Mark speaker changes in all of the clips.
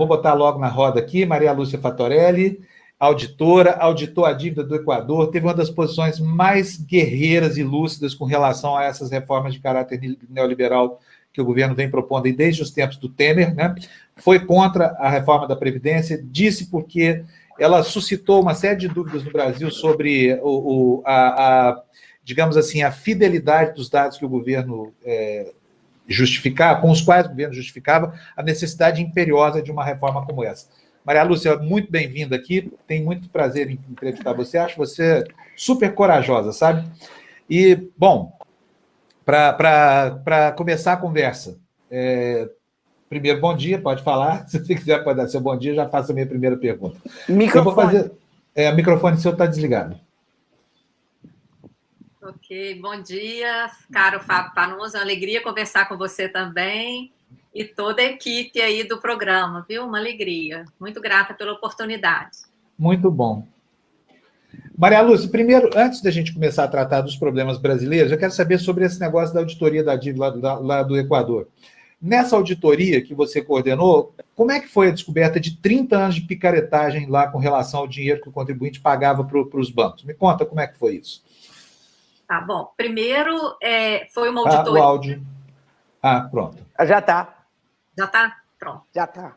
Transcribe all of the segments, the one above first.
Speaker 1: vou botar logo na roda aqui, Maria Lúcia Fatorelli, auditora, auditou a dívida do Equador, teve uma das posições mais guerreiras e lúcidas com relação a essas reformas de caráter neoliberal que o governo vem propondo aí desde os tempos do Temer, né? Foi contra a reforma da Previdência, disse porque ela suscitou uma série de dúvidas no Brasil sobre digamos assim, a fidelidade dos dados que o governo justificava, com os quais o governo justificava a necessidade imperiosa de uma reforma como essa. Maria Lúcia, muito bem-vinda aqui, tenho muito prazer em entrevistar você, acho você super corajosa, sabe? E, bom, para começar a conversa, primeiro, bom dia, pode falar, se você quiser pode dar seu bom dia, já faço a minha primeira pergunta.
Speaker 2: Microfone.
Speaker 1: Eu vou fazer... o microfone seu está desligado.
Speaker 3: Ok, bom dia, caro Fábio Panuso, é uma alegria conversar com você também e toda a equipe aí do programa, viu? Uma alegria, muito grata pela oportunidade.
Speaker 1: Muito bom. Maria Lúcia, primeiro, antes da gente começar a tratar dos problemas brasileiros, eu quero saber sobre esse negócio da auditoria da dívida lá do Equador. Nessa auditoria que você coordenou, como é que foi a descoberta de 30 anos de picaretagem lá com relação ao dinheiro que o contribuinte pagava para os bancos? Me conta como é que foi isso.
Speaker 3: Tá bom. Primeiro, foi uma auditoria...
Speaker 1: o áudio. Pronto.
Speaker 2: Já está.
Speaker 3: Já está? Pronto.
Speaker 2: Já está.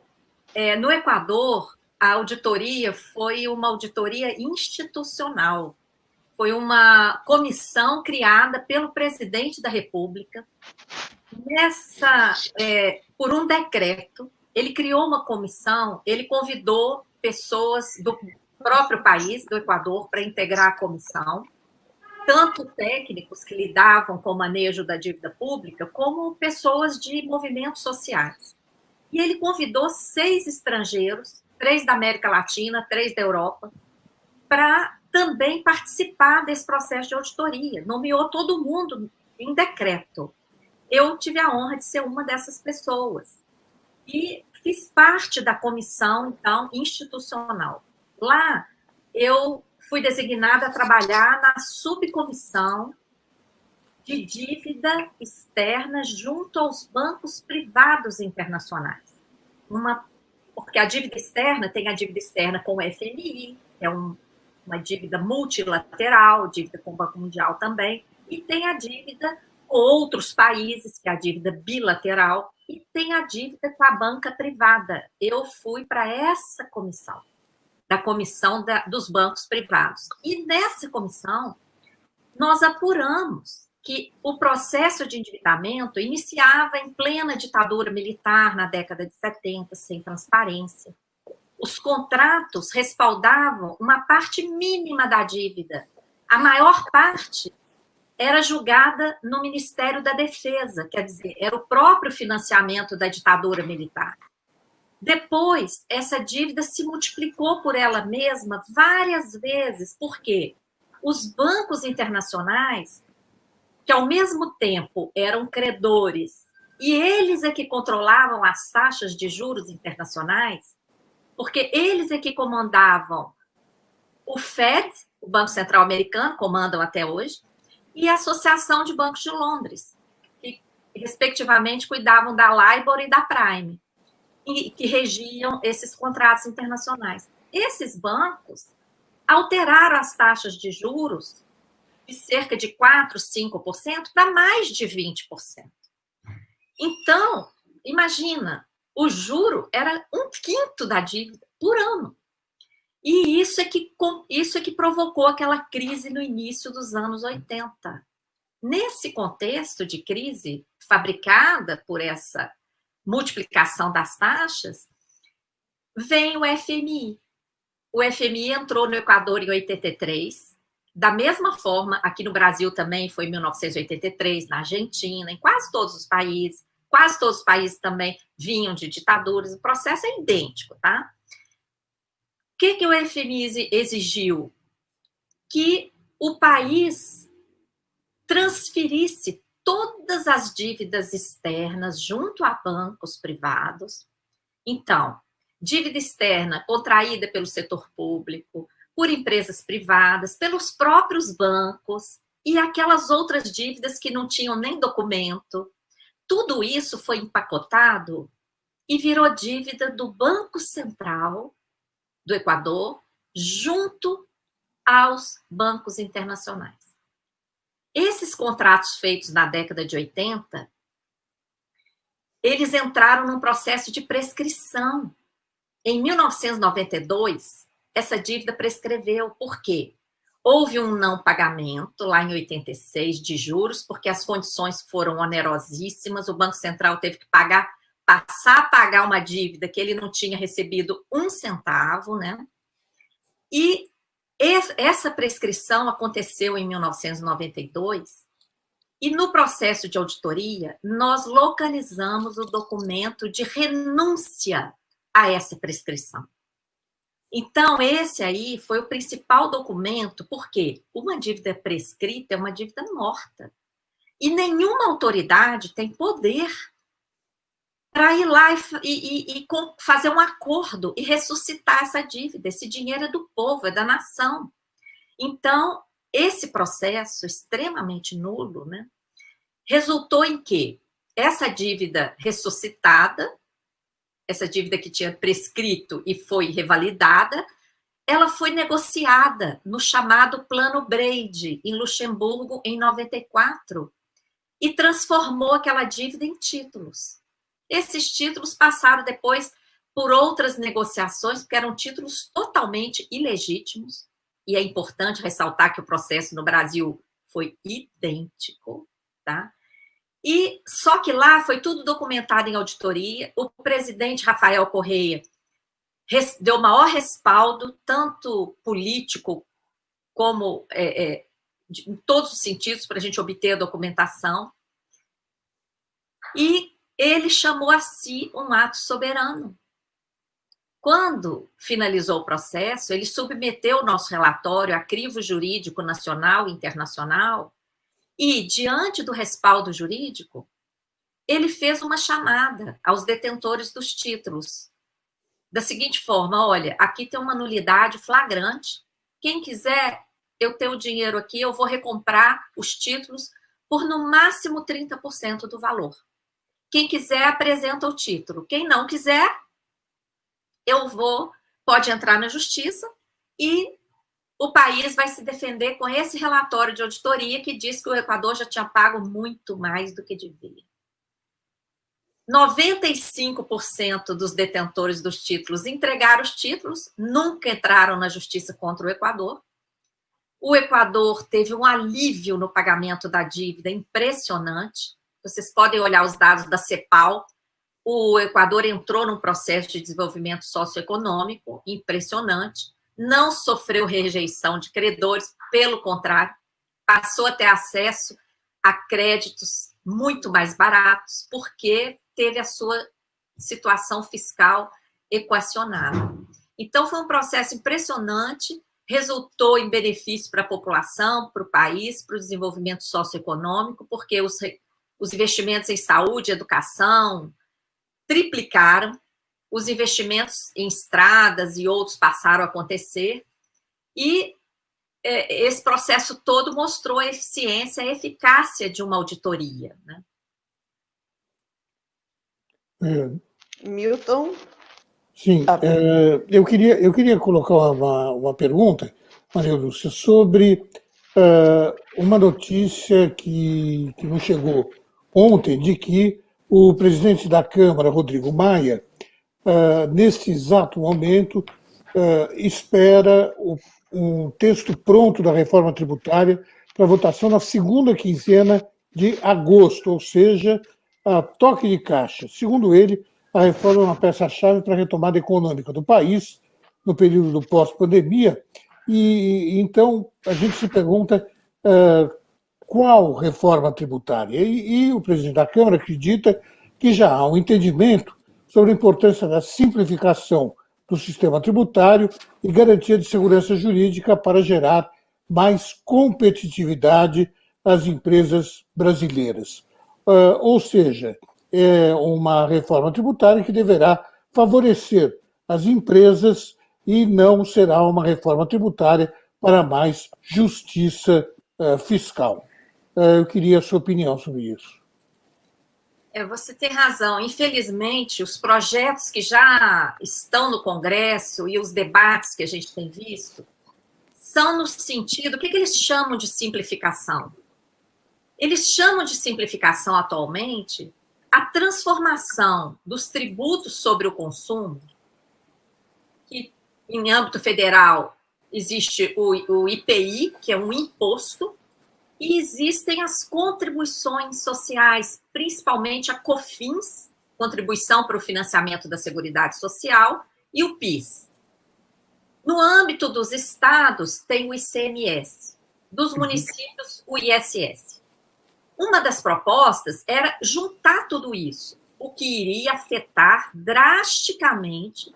Speaker 3: No Equador, a auditoria foi uma auditoria institucional. Foi uma comissão criada pelo presidente da República. Por um decreto, ele criou uma comissão, ele convidou pessoas do próprio país, do Equador, para integrar a comissão, tanto técnicos que lidavam com o manejo da dívida pública, como pessoas de movimentos sociais. E ele convidou 6 estrangeiros, 3 da América Latina, 3 da Europa, para também participar desse processo de auditoria. Nomeou todo mundo em decreto. Eu tive a honra de ser uma dessas pessoas. E fiz parte da comissão, então, institucional. Lá, eu fui designada a trabalhar na subcomissão de dívida externa junto aos bancos privados internacionais. Porque a dívida externa tem a dívida externa com o FMI, que é uma dívida multilateral, dívida com o Banco Mundial também, e tem a dívida com outros países, que é a dívida bilateral, e tem a dívida com a banca privada. Eu fui para essa comissão, da comissão dos bancos privados. E nessa comissão, nós apuramos que o processo de endividamento iniciava em plena ditadura militar, na década de 70, sem transparência. Os contratos respaldavam uma parte mínima da dívida. A maior parte era julgada no Ministério da Defesa, quer dizer, era o próprio financiamento da ditadura militar. Depois, essa dívida se multiplicou por ela mesma várias vezes, porque os bancos internacionais, que ao mesmo tempo eram credores, e eles é que controlavam as taxas de juros internacionais, porque eles é que comandavam o Fed, o Banco Central Americano, comandam até hoje, e a Associação de Bancos de Londres, que respectivamente cuidavam da LIBOR e da Prime, e que regiam esses contratos internacionais. Esses bancos alteraram as taxas de juros de cerca de 4%, 5% para mais de 20%. Então, imagina, o juro era 1/5 da dívida por ano. E isso é que provocou aquela crise no início dos anos 80. Nesse contexto de crise fabricada por essa multiplicação das taxas, vem o FMI. O FMI entrou no Equador em 83, da mesma forma, aqui no Brasil também foi em 1983, na Argentina, em quase todos os países também vinham de ditaduras, o processo é idêntico, tá? O que o FMI exigiu? Que o país transferisse todas as dívidas externas junto a bancos privados. Então, dívida externa contraída pelo setor público, por empresas privadas, pelos próprios bancos e aquelas outras dívidas que não tinham nem documento. Tudo isso foi empacotado e virou dívida do Banco Central do Equador junto aos bancos internacionais. Esses contratos feitos na década de 80, eles entraram num processo de prescrição. Em 1992, essa dívida prescreveu. Por quê? Houve um não pagamento, lá em 86, de juros, porque as condições foram onerosíssimas, o Banco Central teve que passar a pagar uma dívida que ele não tinha recebido um centavo, né? E essa prescrição aconteceu em 1992, e no processo de auditoria, nós localizamos o documento de renúncia a essa prescrição. Então, esse aí foi o principal documento, porque uma dívida prescrita é uma dívida morta. E nenhuma autoridade tem poder para ir lá e fazer um acordo e ressuscitar essa dívida. Esse dinheiro é do povo, é da nação. Então, esse processo extremamente nulo, né, resultou em que essa dívida ressuscitada, essa dívida que tinha prescrito e foi revalidada, ela foi negociada no chamado Plano Brady, em Luxemburgo, em 94, e transformou aquela dívida em títulos. Esses títulos passaram depois por outras negociações, porque eram títulos totalmente ilegítimos, e é importante ressaltar que o processo no Brasil foi idêntico, tá? E só que lá foi tudo documentado em auditoria. O presidente Rafael Correia deu maior respaldo, tanto político como em todos os sentidos, para a gente obter a documentação. E ele chamou a si um ato soberano. Quando finalizou o processo, ele submeteu o nosso relatório a crivo jurídico nacional e internacional, e, diante do respaldo jurídico, ele fez uma chamada aos detentores dos títulos, da seguinte forma: olha, aqui tem uma nulidade flagrante, quem quiser, eu tenho o dinheiro aqui, eu vou recomprar os títulos por no máximo 30% do valor. Quem quiser, apresenta o título. Quem não quiser, pode entrar na justiça e o país vai se defender com esse relatório de auditoria que diz que o Equador já tinha pago muito mais do que devia. 95% dos detentores dos títulos entregaram os títulos, nunca entraram na justiça contra o Equador. O Equador teve um alívio no pagamento da dívida impressionante. Vocês podem olhar os dados da CEPAL. O Equador entrou num processo de desenvolvimento socioeconômico impressionante, não sofreu rejeição de credores, pelo contrário, passou a ter acesso a créditos muito mais baratos, porque teve a sua situação fiscal equacionada. Então, foi um processo impressionante, resultou em benefício para a população, para o país, para o desenvolvimento socioeconômico, porque os investimentos em saúde e educação triplicaram, os investimentos em estradas e outros passaram a acontecer, e esse processo todo mostrou a eficiência, a eficácia de uma auditoria, né?
Speaker 2: Milton?
Speaker 4: Sim, eu queria colocar uma pergunta, Maria Lúcia, sobre uma notícia que nos chegou ontem, de que o presidente da Câmara, Rodrigo Maia, neste exato momento, espera um texto pronto da reforma tributária para votação na segunda quinzena de agosto, ou seja, a toque de caixa. Segundo ele, a reforma é uma peça-chave para a retomada econômica do país no período do pós-pandemia, e então a gente se pergunta qual reforma tributária? E o presidente da Câmara acredita que já há um entendimento sobre a importância da simplificação do sistema tributário e garantia de segurança jurídica para gerar mais competitividade às empresas brasileiras. Ou seja, é uma reforma tributária que deverá favorecer as empresas e não será uma reforma tributária para mais justiça fiscal. Eu queria a sua opinião sobre isso.
Speaker 3: Você tem razão. Infelizmente, os projetos que já estão no Congresso e os debates que a gente tem visto são no sentido, o que eles chamam de simplificação? Eles chamam de simplificação atualmente a transformação dos tributos sobre o consumo, que em âmbito federal existe o IPI, que é um imposto, e existem as contribuições sociais, principalmente a COFINS, Contribuição para o Financiamento da Seguridade Social, e o PIS. No âmbito dos estados, tem o ICMS, dos municípios, o ISS. Uma das propostas era juntar tudo isso, o que iria afetar drasticamente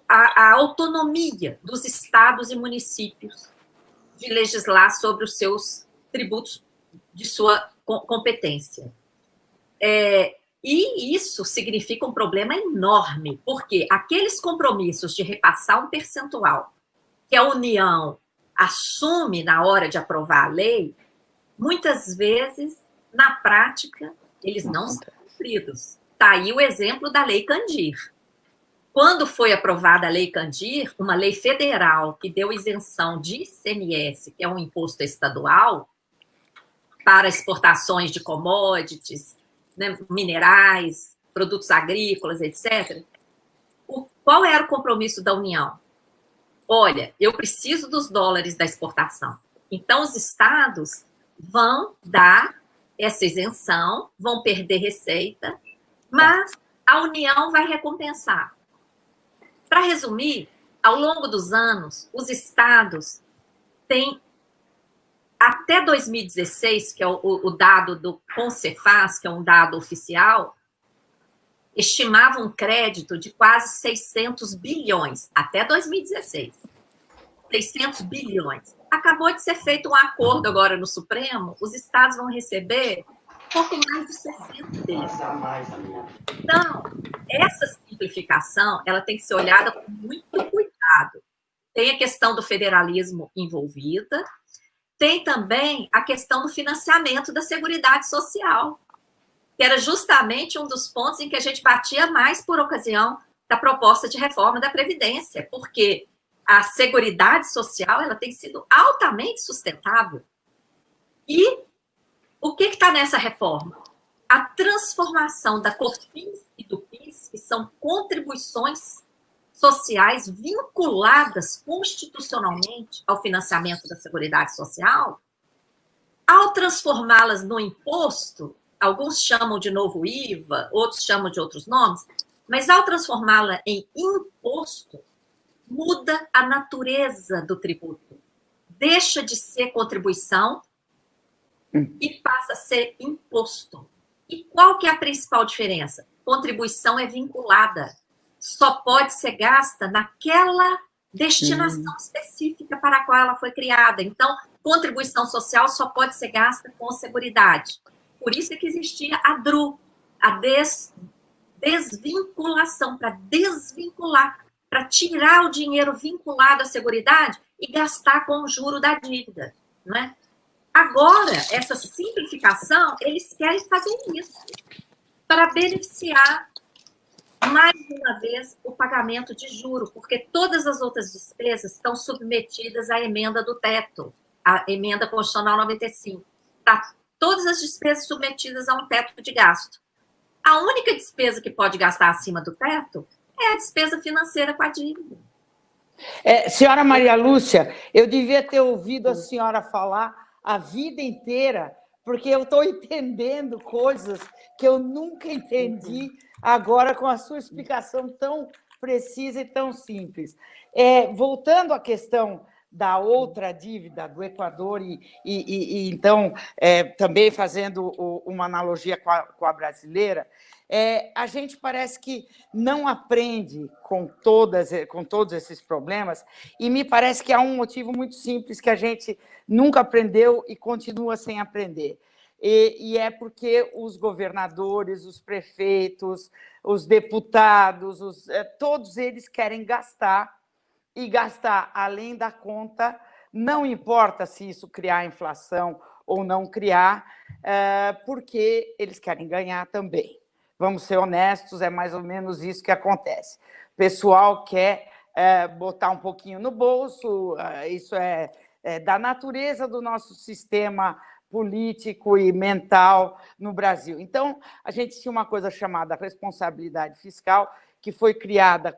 Speaker 3: a autonomia dos estados e municípios de legislar sobre os seus tributos de sua competência. E isso significa um problema enorme, porque aqueles compromissos de repassar um percentual que a União assume na hora de aprovar a lei, muitas vezes, na prática, eles não são cumpridos. Está aí o exemplo da Lei Candir. Quando foi aprovada a Lei Candir, uma lei federal que deu isenção de ICMS, que é um imposto estadual, para exportações de commodities, né, minerais, produtos agrícolas, etc. Qual era o compromisso da União? Olha, eu preciso dos dólares da exportação. Então, os estados vão dar essa isenção, vão perder receita, mas a União vai recompensar. Para resumir, ao longo dos anos, os estados têm, até 2016, que é o dado do CONCEFAZ, que é um dado oficial, estimavam um crédito de quase 600 bilhões, até 2016. 600 bilhões. Acabou de ser feito um acordo agora no Supremo, os estados vão receber pouco mais de 60 bilhões. Então, essa simplificação, ela tem que ser olhada com muito cuidado. Tem a questão do federalismo envolvida, tem também a questão do financiamento da Seguridade Social, que era justamente um dos pontos em que a gente batia mais por ocasião da proposta de reforma da Previdência, porque a Seguridade Social ela tem sido altamente sustentável. E o que está nessa reforma? A transformação da COFINS e do PIS, que são contribuições sociais vinculadas constitucionalmente ao financiamento da Seguridade Social, ao transformá-las no imposto, alguns chamam de novo IVA, outros chamam de outros nomes, mas ao transformá-la em imposto, muda a natureza do tributo. Deixa de ser contribuição e passa a ser imposto. E qual que é a principal diferença? Contribuição é vinculada. Só pode ser gasta naquela destinação específica para a qual ela foi criada. Então, contribuição social só pode ser gasta com seguridade. Por isso é que existia a DRU, a desvinculação, para desvincular, para tirar o dinheiro vinculado à seguridade e gastar com o juro da dívida, não é? Agora, essa simplificação, eles querem fazer isso para beneficiar, mais uma vez, o pagamento de juro, porque todas as outras despesas estão submetidas à emenda do teto, a emenda constitucional 95. Tá, todas as despesas submetidas a um teto de gasto. A única despesa que pode gastar acima do teto é a despesa financeira com a dívida.
Speaker 2: Senhora Maria Lúcia, eu devia ter ouvido a senhora falar a vida inteira, porque eu estou entendendo coisas que eu nunca entendi agora com a sua explicação tão precisa e tão simples. Voltando à questão da outra dívida do Equador e então, também fazendo uma analogia com a brasileira, a gente parece que não aprende com todos esses problemas, e me parece que há um motivo muito simples que a gente nunca aprendeu e continua sem aprender. E é porque os governadores, os prefeitos, os deputados, todos eles querem gastar, e gastar além da conta, não importa se isso criar inflação ou não criar, porque eles querem ganhar também. Vamos ser honestos, é mais ou menos isso que acontece. O pessoal quer botar um pouquinho no bolso, isso é da natureza do nosso sistema político e mental no Brasil. Então, a gente tinha uma coisa chamada responsabilidade fiscal, que foi criada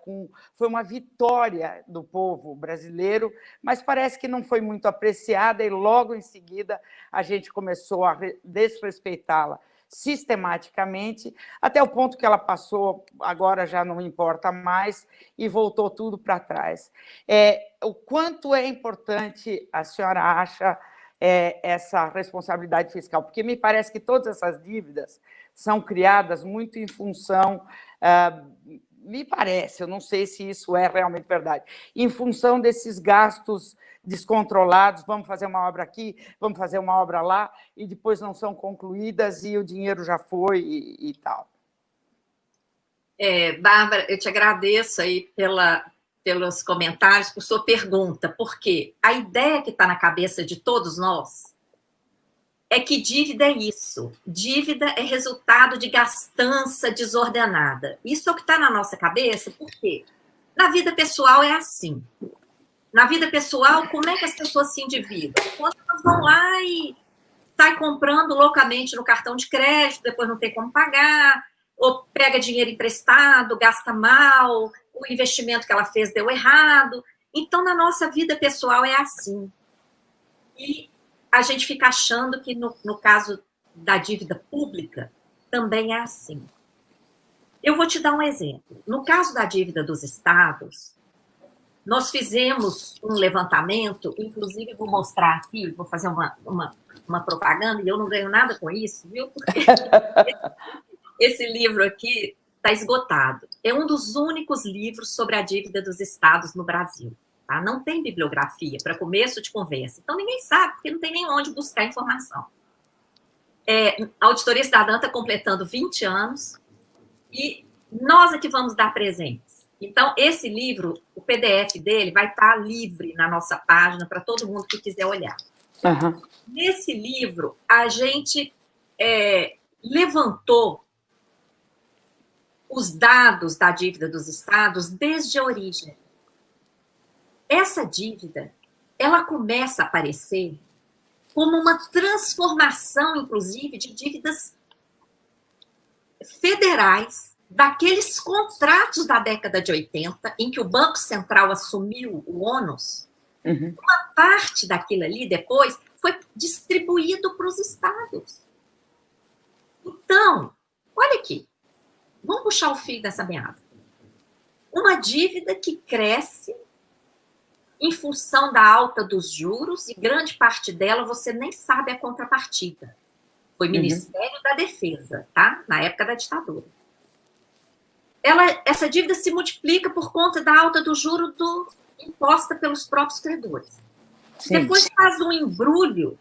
Speaker 2: foi uma vitória do povo brasileiro, mas parece que não foi muito apreciada e logo em seguida a gente começou a desrespeitá-la sistematicamente, até o ponto que ela passou, agora já não importa mais, e voltou tudo para trás. O quanto é importante a senhora acha essa responsabilidade fiscal? Porque me parece que todas essas dívidas são criadas muito em função, me parece, eu não sei se isso é realmente verdade, em função desses gastos descontrolados, vamos fazer uma obra aqui, vamos fazer uma obra lá, e depois não são concluídas e o dinheiro já foi e tal.
Speaker 3: Bárbara, eu te agradeço aí pelos comentários, por sua pergunta, porque a ideia que está na cabeça de todos nós é que dívida é isso. Dívida é resultado de gastança desordenada. Isso é o que está na nossa cabeça, porque na vida pessoal é assim. Na vida pessoal, como é que as pessoas se endividam? Quando elas vão lá e saem comprando loucamente no cartão de crédito, depois não tem como pagar, ou pega dinheiro emprestado, gasta mal, o investimento que ela fez deu errado. Então, na nossa vida pessoal é assim. E a gente fica achando que, no caso da dívida pública, também é assim. Eu vou te dar um exemplo. No caso da dívida dos estados, nós fizemos um levantamento, inclusive vou mostrar aqui, vou fazer uma propaganda, e eu não ganho nada com isso, viu? Porque esse livro aqui está esgotado. É um dos únicos livros sobre a dívida dos estados no Brasil. Tá? Não tem bibliografia para começo de conversa. Então, ninguém sabe, porque não tem nem onde buscar informação. A Auditoria Cidadã está completando 20 anos e nós é que vamos dar presentes. Então, esse livro, o PDF dele, vai estar livre na nossa página para todo mundo que quiser olhar.
Speaker 2: Uhum.
Speaker 3: Nesse livro, a gente levantou os dados da dívida dos estados desde a origem. Essa dívida, ela começa a aparecer como uma transformação, inclusive, de dívidas federais, daqueles contratos da década de 80, em que o Banco Central assumiu o ônus.
Speaker 2: Uhum.
Speaker 3: Uma parte daquilo ali, depois, foi distribuído para os estados. Então, olha aqui, vamos puxar o fio dessa meada. Uma dívida que cresce em função da alta dos juros, e grande parte dela você nem sabe a contrapartida. Foi Ministério da Defesa, tá? Na época da ditadura. Essa dívida se multiplica por conta da alta do juro imposta pelos próprios credores. Sim. Depois faz um embrulho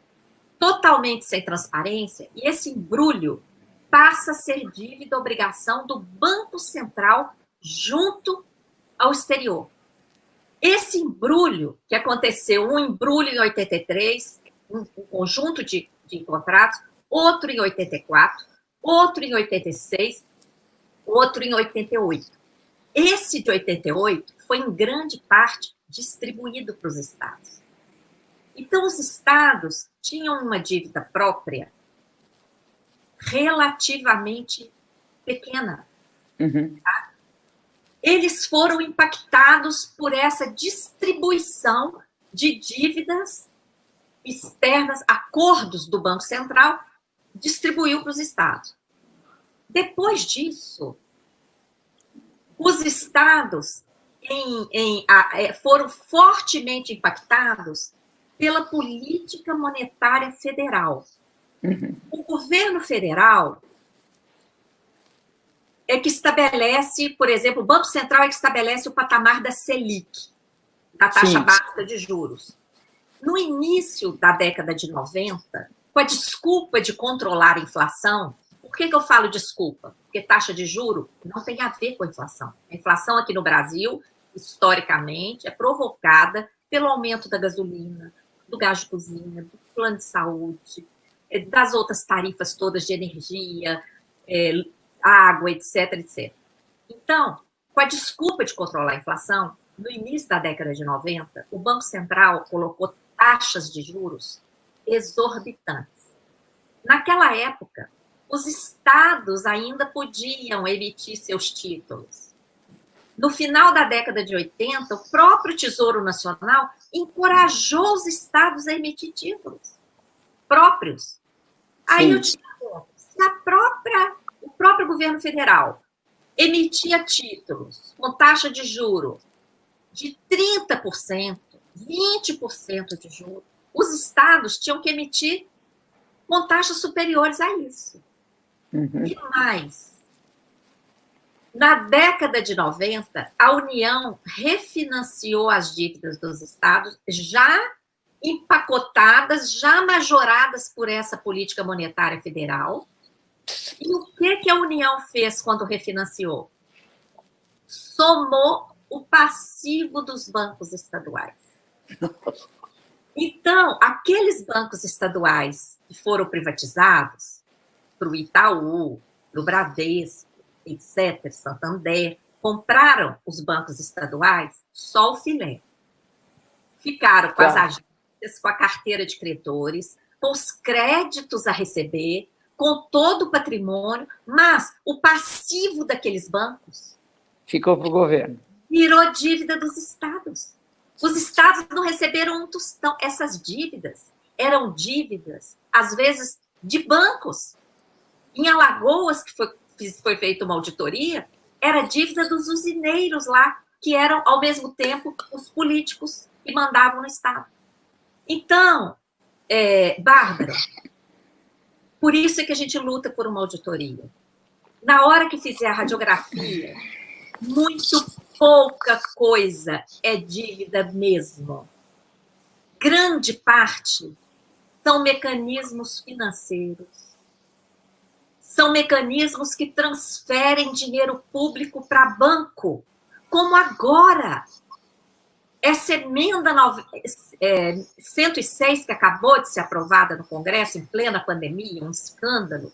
Speaker 3: totalmente sem transparência, e esse embrulho passa a ser dívida, obrigação do Banco Central junto ao exterior. Esse embrulho, que aconteceu, um embrulho em 83, um conjunto de contratos, outro em 84, outro em 86, outro em 88. Esse de 88 foi, em grande parte, distribuído para os estados. Então, os estados tinham uma dívida própria relativamente pequena.
Speaker 2: Uhum.
Speaker 3: Tá? Eles foram impactados por essa distribuição de dívidas externas, acordos do Banco Central, distribuiu para os estados. Depois disso, os estados foram fortemente impactados pela política monetária federal.
Speaker 2: Uhum.
Speaker 3: O governo federal é que estabelece, por exemplo, o Banco Central é que estabelece o patamar da Selic, da taxa básica de juros. No início da década de 90, com a desculpa de controlar a inflação, por que eu falo desculpa? Porque taxa de juro não tem a ver com a inflação. A inflação aqui no Brasil, historicamente, é provocada pelo aumento da gasolina, do gás de cozinha, do plano de saúde, das outras tarifas todas de energia, água, etc, etc. Então, com a desculpa de controlar a inflação, no início da década de 90, o Banco Central colocou taxas de juros exorbitantes. Naquela época, os estados ainda podiam emitir seus títulos. No final da década de 80, o próprio Tesouro Nacional encorajou os estados a emitir títulos próprios. Aí eu te pergunto, se o próprio governo federal emitia títulos com taxa de juro de 30%, 20% de juros, os estados tinham que emitir com taxas superiores a isso. E mais, na década de 90, a União refinanciou as dívidas dos estados, já empacotadas, já majoradas por essa política monetária federal. E o que a União fez quando refinanciou? Somou o passivo dos bancos estaduais. Então, aqueles bancos estaduais que foram privatizados, para o Itaú, para o Bradesco, etc., Santander, compraram os bancos estaduais só o filé. Ficaram com as agências, com a carteira de credores, com os créditos a receber, com todo o patrimônio, mas o passivo daqueles bancos
Speaker 2: ficou para o governo.
Speaker 3: Virou dívida dos estados. Os estados não receberam um tostão. Essas dívidas eram dívidas, às vezes, de bancos. Em Alagoas, que foi feita uma auditoria, era dívida dos usineiros lá, que eram, ao mesmo tempo, os políticos que mandavam no Estado. Então, Bárbara, por isso é que a gente luta por uma auditoria. Na hora que fizer a radiografia, muito pouca coisa é dívida mesmo. Grande parte são mecanismos financeiros. São mecanismos que transferem dinheiro público para banco, como agora. Essa emenda 106, que acabou de ser aprovada no Congresso, em plena pandemia, um escândalo,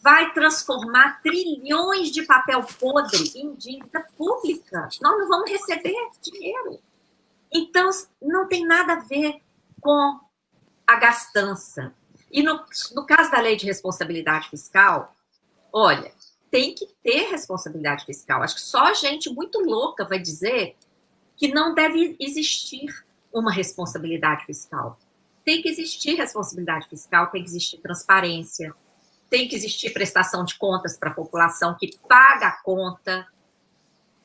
Speaker 3: vai transformar trilhões de papel podre em dívida pública. Nós não vamos receber dinheiro. Então, não tem nada a ver com a gastança. E no caso da lei de responsabilidade fiscal, olha, tem que ter responsabilidade fiscal. Acho que só gente muito louca vai dizer que não deve existir uma responsabilidade fiscal. Tem que existir responsabilidade fiscal, tem que existir transparência, tem que existir prestação de contas para a população que paga a conta.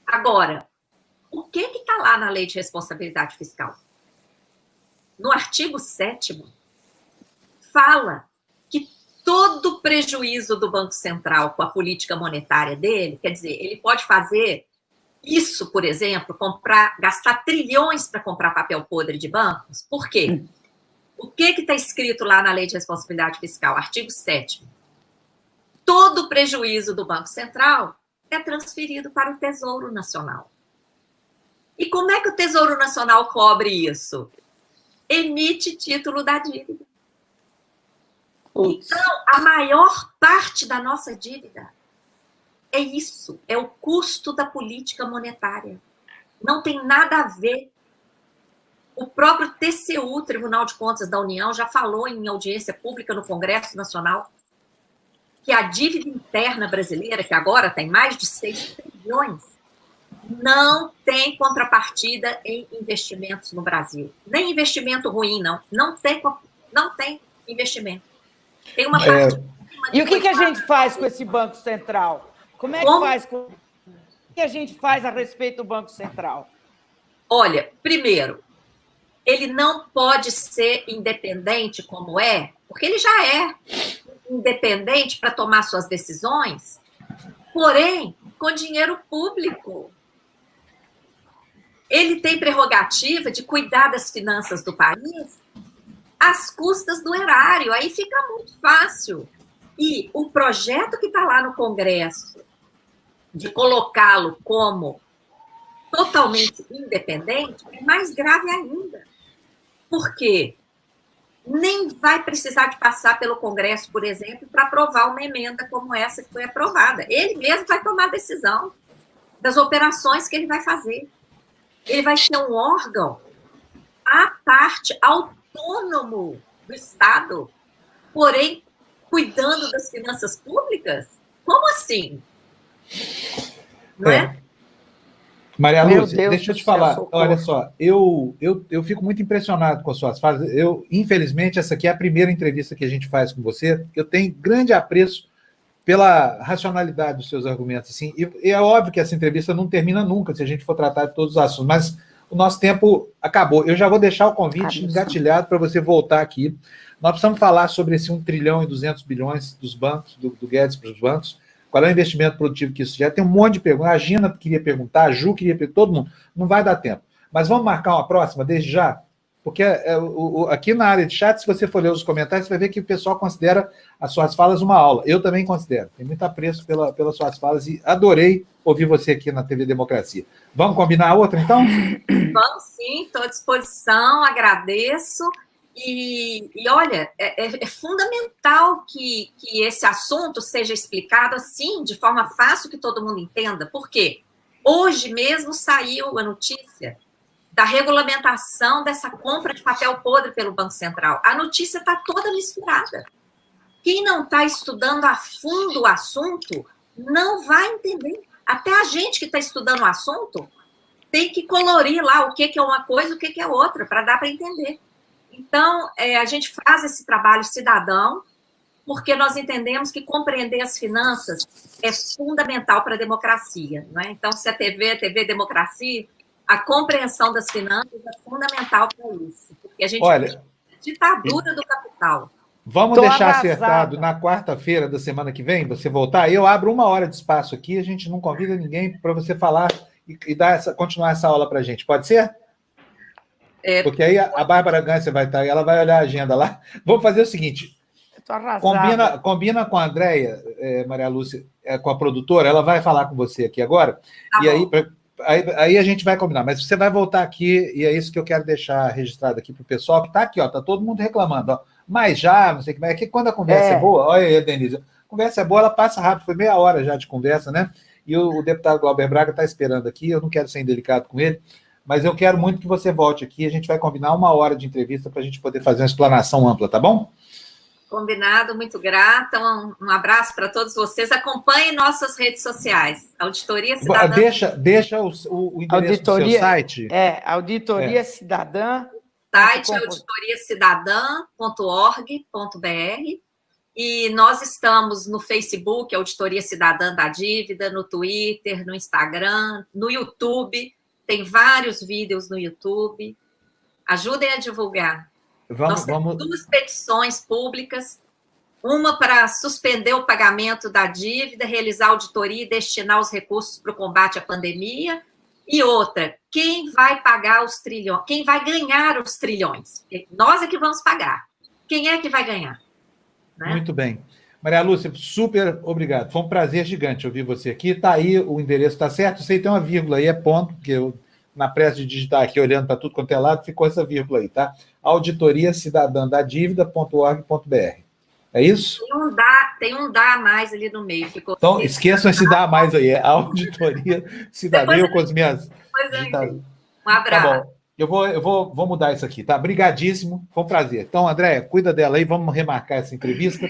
Speaker 3: Agora, o que está lá na lei de responsabilidade fiscal? No artigo 7º, fala que todo prejuízo do Banco Central com a política monetária dele, quer dizer, ele pode fazer isso, por exemplo, gastar trilhões para comprar papel podre de bancos. Por quê? O que está escrito lá na lei de responsabilidade fiscal? Artigo 7º. Todo prejuízo do Banco Central é transferido para o Tesouro Nacional. E como é que o Tesouro Nacional cobre isso? Emite título da dívida. Então, a maior parte da nossa dívida é isso, é o custo da política monetária. Não tem nada a ver. O próprio TCU, Tribunal de Contas da União, já falou em audiência pública no Congresso Nacional que a dívida interna brasileira, que agora tem mais de 6 trilhões, não tem contrapartida em investimentos no Brasil. Nem investimento ruim, não. Não tem investimento. Tem uma parte...
Speaker 2: E o que a gente faz com esse Banco Central? Como é que faz? O que a gente faz a respeito do Banco Central?
Speaker 3: Olha, primeiro, ele não pode ser independente como é, porque ele já é independente para tomar suas decisões, porém, com dinheiro público. Ele tem prerrogativa de cuidar das finanças do país às custas do erário, aí fica muito fácil. E o projeto que está lá no Congresso, de colocá-lo como totalmente independente, é mais grave ainda. Por quê? nem vai precisar de passar pelo Congresso, por exemplo, para aprovar uma emenda como essa que foi aprovada. Ele mesmo vai tomar a decisão das operações que ele vai fazer. Ele vai ser um órgão à parte, autônomo do Estado, porém, cuidando das finanças públicas? Como assim? Não é?
Speaker 1: Maria Lúcia,
Speaker 2: Deus
Speaker 1: deixa eu
Speaker 2: do
Speaker 1: te
Speaker 2: céu,
Speaker 1: falar.
Speaker 2: socorro.
Speaker 1: Olha só, eu fico muito impressionado com as suas falas. Infelizmente, essa aqui é a primeira entrevista que a gente faz com você. Eu tenho grande apreço pela racionalidade dos seus argumentos. Assim, e é óbvio que essa entrevista não termina nunca, se a gente for tratar de todos os assuntos, mas o nosso tempo acabou. Eu já vou deixar o convite engatilhado para você voltar aqui. Nós precisamos falar sobre esse 1 trilhão e 200 bilhões dos bancos, do Guedes para os bancos. Qual é o investimento produtivo que isso gera? Tem um monte de perguntas. A Gina queria perguntar, a Ju queria perguntar, todo mundo. Não vai dar tempo. Mas vamos marcar uma próxima desde já? Porque aqui na área de chat, se você for ler os comentários, você vai ver que o pessoal considera as suas falas uma aula. Eu também considero. Tenho muito apreço pelas suas falas e adorei ouvir você aqui na TV Democracia. Vamos combinar a outra, então?
Speaker 3: Vamos sim, estou à disposição, agradeço. E olha, é fundamental que esse assunto seja explicado assim, de forma fácil, que todo mundo entenda. Por quê? Hoje mesmo saiu a notícia da regulamentação dessa compra de papel podre pelo Banco Central. A notícia está toda misturada. Quem não está estudando a fundo o assunto não vai entender. Até a gente que está estudando o assunto tem que colorir lá o que é uma coisa e o que é outra, para dar para entender. Então, a gente faz esse trabalho cidadão, porque nós entendemos que compreender as finanças é fundamental para a democracia. Não é? Então, se a TV Democracia, a compreensão das finanças é fundamental para isso. Porque a gente
Speaker 1: Olha,
Speaker 3: ditadura do capital.
Speaker 1: Vamos
Speaker 2: Tô
Speaker 1: deixar
Speaker 2: atrasada.
Speaker 1: acertado na quarta-feira da semana que vem, você voltar. Eu abro 1 hora de espaço aqui, a gente não convida ninguém para você falar e continuar essa aula para a gente. Pode ser? Porque aí a Bárbara Gância vai estar aí, ela vai olhar a agenda lá. Vamos fazer o seguinte:
Speaker 2: Tô arrasada.
Speaker 1: combina com a Andréia, Maria Lúcia, com a produtora, ela vai falar com você aqui agora,
Speaker 3: Tá
Speaker 1: e
Speaker 3: bom.
Speaker 1: aí a gente vai combinar. Mas você vai voltar aqui, e é isso que eu quero deixar registrado aqui para o pessoal, que está aqui, ó, está todo mundo reclamando, ó. Mas já, não sei o que mais. É que quando a conversa é boa, olha aí, Denise, a conversa é boa, ela passa rápido, foi meia hora já de conversa, né? E o deputado Glauber Braga está esperando aqui, eu não quero ser indelicado com ele, mas eu quero muito que você volte aqui, a gente vai combinar 1 hora de entrevista para a gente poder fazer uma explanação ampla, tá bom?
Speaker 3: Combinado, muito grata. Um abraço para todos vocês. Acompanhem nossas redes sociais. Auditoria Cidadã.
Speaker 1: Deixa o endereço do seu site.
Speaker 2: Auditoria Cidadã.
Speaker 3: Site é auditoriacidadã.org.br. E nós estamos no Facebook, Auditoria Cidadã da Dívida, no Twitter, no Instagram, no YouTube. Tem vários vídeos no YouTube. Ajudem a divulgar. Nós temos 2 petições públicas, uma para suspender o pagamento da dívida, realizar auditoria e destinar os recursos para o combate à pandemia, e outra, quem vai pagar os trilhões, quem vai ganhar os trilhões? Nós é que vamos pagar. Quem é que vai ganhar? Né?
Speaker 1: Muito bem. Maria Lúcia, super obrigado. Foi um prazer gigante ouvir você aqui. Está aí, o endereço está certo. Sei que tem uma vírgula aí, é ponto, porque eu, na pressa de digitar aqui, olhando para tudo quanto é lado, ficou essa vírgula aí, tá? auditoriacidadandadívida.org.br. É isso?
Speaker 3: Tem um dá a mais ali no meio. Ficou
Speaker 1: então, esqueçam esse dá a mais aí. É Auditoria Cidadã, eu com as minhas...
Speaker 3: Um abraço.
Speaker 1: Tá bom. Eu vou mudar isso aqui, tá? Brigadíssimo, foi um prazer. Então, Andréia, cuida dela aí, vamos remarcar essa entrevista.